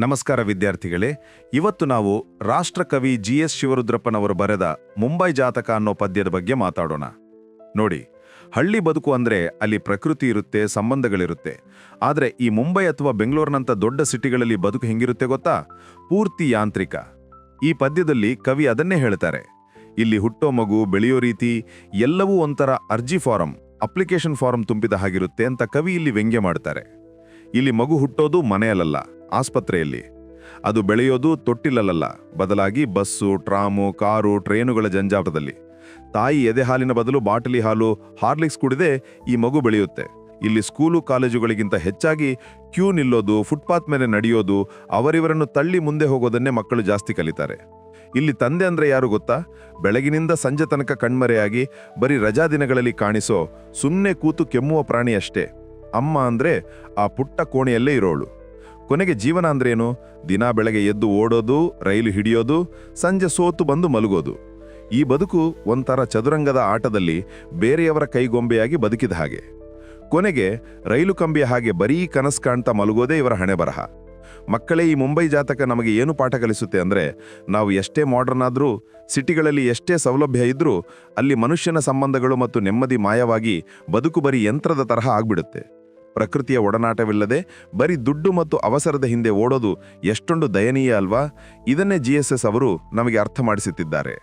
ನಮಸ್ಕಾರ ವಿದ್ಯಾರ್ಥಿಗಳೇ. ಇವತ್ತು ನಾವು ರಾಷ್ಟ್ರಕವಿ GS ಶಿವರುದ್ರಪ್ಪನವರು ಬರೆದ ಮುಂಬೈ ಜಾತಕ ಅನ್ನೋ ಪದ್ಯದ ಬಗ್ಗೆ ಮಾತಾಡೋಣ. ನೋಡಿ, ಹಳ್ಳಿ ಬದುಕು ಅಂದ್ರೆ ಅಲ್ಲಿ ಪ್ರಕೃತಿ ಇರುತ್ತೆ, ಸಂಬಂಧಗಳಿರುತ್ತೆ. ಆದರೆ ಈ ಮುಂಬೈ ಅಥವಾ ಬೆಂಗಳೂರಿನಂಥ ದೊಡ್ಡ ಸಿಟಿಗಳಲ್ಲಿ ಬದುಕು ಹೆಂಗಿರುತ್ತೆ ಗೊತ್ತಾ? ಪೂರ್ತಿ ಯಾಂತ್ರಿಕ. ಈ ಪದ್ಯದಲ್ಲಿ ಕವಿ ಅದನ್ನೇ ಹೇಳ್ತಾರೆ. ಇಲ್ಲಿ ಹುಟ್ಟೋ ಮಗು, ಬೆಳೆಯೋ ರೀತಿ ಎಲ್ಲವೂ ಒಂಥರ ಅರ್ಜಿ ಫಾರಂ, ಅಪ್ಲಿಕೇಶನ್ ಫಾರಂ ತುಂಬಿದ ಹಾಗಿರುತ್ತೆ ಅಂತ ಕವಿ ಇಲ್ಲಿ ವ್ಯಂಗ್ಯ ಮಾಡ್ತಾರೆ. ಇಲ್ಲಿ ಮಗು ಹುಟ್ಟೋದು ಮನೆಯಲ್ಲ, ಆಸ್ಪತ್ರೆಯಲ್ಲಿ. ಅದು ಬೆಳೆಯೋದು ತೊಟ್ಟಿಲಲ್ಲ, ಬದಲಾಗಿ ಬಸ್ಸು, ಟ್ರಾಮು, ಕಾರು, ಟ್ರೇನುಗಳ ಜಂಜಾಟದಲ್ಲಿ. ತಾಯಿ ಎದೆ ಹಾಲಿನ ಬದಲು ಬಾಟಲಿ ಹಾಲು, ಹಾರ್ಲಿಕ್ಸ್ ಕುಡಿದೇ ಈ ಮಗು ಬೆಳೆಯುತ್ತೆ. ಇಲ್ಲಿ ಸ್ಕೂಲು ಕಾಲೇಜುಗಳಿಗಿಂತ ಹೆಚ್ಚಾಗಿ ಕ್ಯೂ ನಿಲ್ಲೋದು, ಫುಟ್ಪಾತ್ ಮೇಲೆ ನಡೆಯೋದು, ಅವರಿವರನ್ನು ತಳ್ಳಿ ಮುಂದೆ ಹೋಗೋದನ್ನೇ ಮಕ್ಕಳು ಜಾಸ್ತಿ ಕಲಿತಾರೆ. ಇಲ್ಲಿ ತಂದೆ ಅಂದ್ರೆ ಯಾರು ಗೊತ್ತಾ? ಬೆಳಗಿನಿಂದ ಸಂಜೆ ತನಕ ಕಣ್ಮರೆಯಾಗಿ ಬರೀ ರಜಾ ದಿನಗಳಲ್ಲಿ ಕಾಣಿಸೋ ಸುಮ್ಮನೆ ಕೂತು ಕೆಮ್ಮುವ ಪ್ರಾಣಿ ಅಷ್ಟೇ. ಅಮ್ಮ ಅಂದ್ರೆ ಆ ಪುಟ್ಟ ಕೋಣೆಯಲ್ಲೇ ಇರೋಳು. ಕೊನೆಗೆ ಜೀವನ ಅಂದ್ರೇನು? ದಿನ ಬೆಳಗ್ಗೆ ಎದ್ದು ಓಡೋದು, ರೈಲು ಹಿಡಿಯೋದು, ಸಂಜೆ ಸೋತು ಬಂದು ಮಲಗೋದು. ಈ ಬದುಕು ಒಂಥರ ಚದುರಂಗದ ಆಟದಲ್ಲಿ ಬೇರೆಯವರ ಕೈಗೊಂಬೆಯಾಗಿ ಬದುಕಿದ ಹಾಗೆ. ಕೊನೆಗೆ ರೈಲು ಕಂಬಿಯ ಹಾಗೆ ಬರೀ ಕನಸು ಕಾಣ್ತಾ ಮಲಗೋದೇ ಇವರ ಹಣೆ ಬರಹ. ಮಕ್ಕಳೇ, ಈ ಮುಂಬೈ ಜಾತಕ ನಮಗೆ ಏನು ಪಾಠ ಕಲಿಸುತ್ತೆ ಅಂದರೆ, ನಾವು ಎಷ್ಟೇ ಮಾಡರ್ನ್ ಆದರೂ, ಸಿಟಿಗಳಲ್ಲಿ ಎಷ್ಟೇ ಸೌಲಭ್ಯ ಇದ್ರೂ ಅಲ್ಲಿ ಮನುಷ್ಯನ ಸಂಬಂಧಗಳು ಮತ್ತು ನೆಮ್ಮದಿ ಮಾಯವಾಗಿ ಬದುಕು ಬರೀ ಯಂತ್ರದ ತರಹ ಆಗ್ಬಿಡುತ್ತೆ. ಪ್ರಕೃತಿಯ ಒಡನಾಟವಿಲ್ಲದೆ ಬರೀ ದುಡ್ಡು ಮತ್ತು ಅವಸರದ ಹಿಂದೆ ಓಡೋದು ಎಷ್ಟೊಂದು ದಯನೀಯ ಅಲ್ವಾ? ಇದನ್ನೇ GSS ಅವರು ನಮಗೆ ಅರ್ಥ ಮಾಡಿಸುತ್ತಿದ್ದಾರೆ.